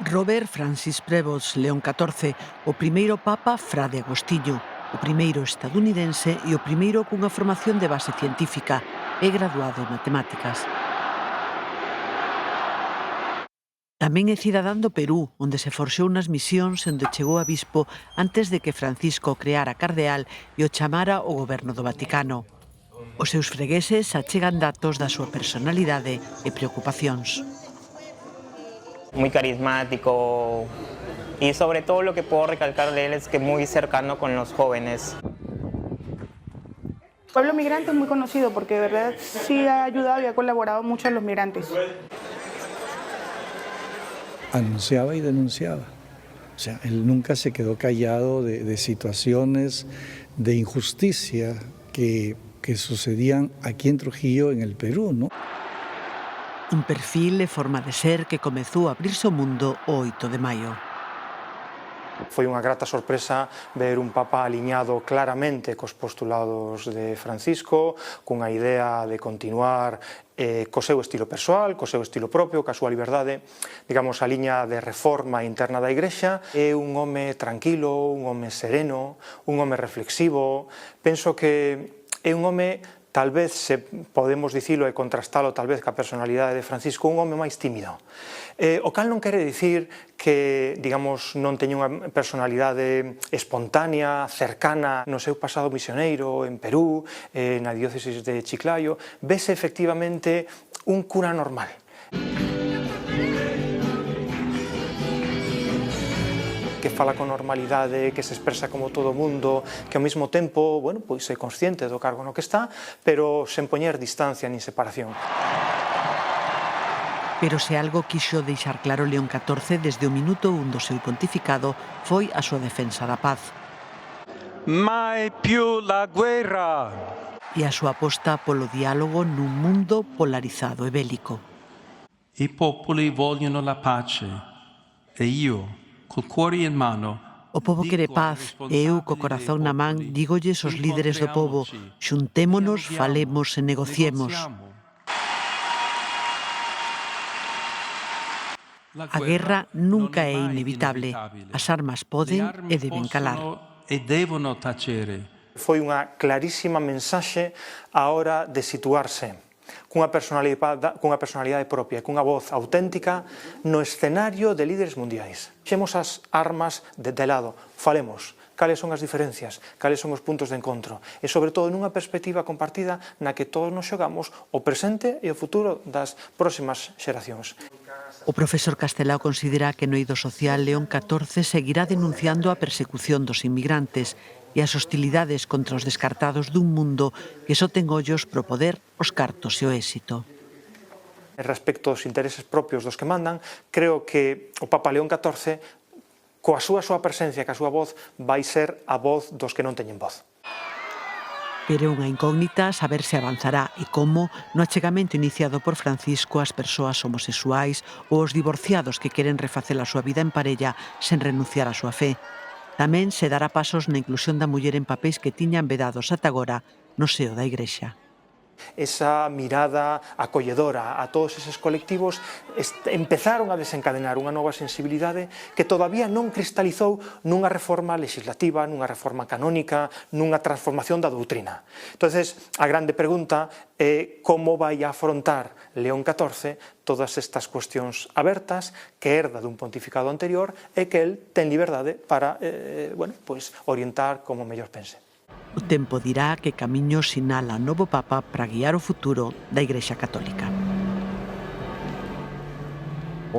Robert Francis Prevost León XIV, o primeiro Papa Frade Agostinho, o primeiro estadounidense e o primeiro cunha formación de base científica, é graduado en matemáticas. Tamén é cidadán do Perú, onde se forxou nas misións onde chegou a bispo antes de que Francisco o creara cardeal e o chamara o goberno do Vaticano. Os seus fregueses achegan datos da súa personalidade e preocupacións. Muy carismático y sobre todo lo que puedo recalcar de él es que muy cercano con los jóvenes. Pueblo Migrante es muy conocido porque de verdad sí ha ayudado y ha colaborado mucho a los migrantes. Anunciaba y denunciaba. O sea, él nunca se quedó callado de situaciones de injusticia que sucedían aquí en Trujillo, en el Perú, ¿no? Un perfil e forma de ser que comezou a abrirse o mundo o 8 de maio. Foi unha grata sorpresa ver un Papa aliñado claramente cos postulados de Francisco, cunha idea de continuar co seu estilo persoal, co seu estilo propio, ca súa liberdade, digamos, a liña de reforma interna da Igrexa. É un home tranquilo, un home sereno, un home reflexivo. Penso que é un home, tal vez, se podemos dicilo e contrastalo tal vez ca personalidade de Francisco, un home máis tímido. O cal non quere dicir que, digamos, non teña unha personalidade espontánea, cercana no seu pasado misioneiro en Perú, na diócesis de Chiclayo. Vese efectivamente un cura normal. Que fala con normalidade, que se expresa como todo o mundo, que ao mesmo tempo, bueno, pois é consciente do cargo no que está, pero sen poñer distancia nin separación. Pero se algo quixo deixar claro León XIV desde o minuto 1 do seu pontificado foi a súa defensa da paz. Mai più la guerra! E a súa aposta polo diálogo nun mundo polarizado e bélico. I popoli vogliono la pace e io, col cuore in mano, o pobo quere paz e eu, co corazón na man, dígolles aos líderes do pobo: xuntémonos, falemos e negociemos. A guerra nunca é inevitable. As armas poden e deben calar. Foi unha clarísima mensaxe á hora de situarse cunha personalidade propia, cunha voz auténtica no escenario de líderes mundiais. Xemos as armas de lado, falemos cales son as diferencias, cales son os puntos de encontro e, sobre todo, nunha perspectiva compartida na que todos nos xogamos o presente e o futuro das próximas xeracións. O profesor Castelao considera que no eido social León XIV seguirá denunciando a persecución dos inmigrantes e as hostilidades contra os descartados dun mundo que só ten ollos pro poder, os cartos e o éxito. Respecto aos intereses propios dos que mandan, creo que o Papa León XIV, coa súa presencia, coa súa voz, vai ser a voz dos que non teñen voz. Pero é unha incógnita saber se avanzará e como no achegamento iniciado por Francisco ás persoas homosexuais ou aos divorciados que queren refacer a súa vida en parella sen renunciar á súa fe. Tamén se dará pasos na inclusión da muller en papéis que tiñan vedados ata agora no seo da Igrexa. Esa mirada acolledora a todos eses colectivos empezaron a desencadenar unha nova sensibilidade que todavía non cristalizou nunha reforma legislativa, nunha reforma canónica, nunha transformación da doutrina. Entonces, a grande pregunta é como vai a afrontar León XIV todas estas cuestións abertas que herda dun pontificado anterior e que el ten liberdade para orientar como mellor pense. O tempo dirá que camiño sinala o novo Papa para guiar o futuro da Igrexa Católica.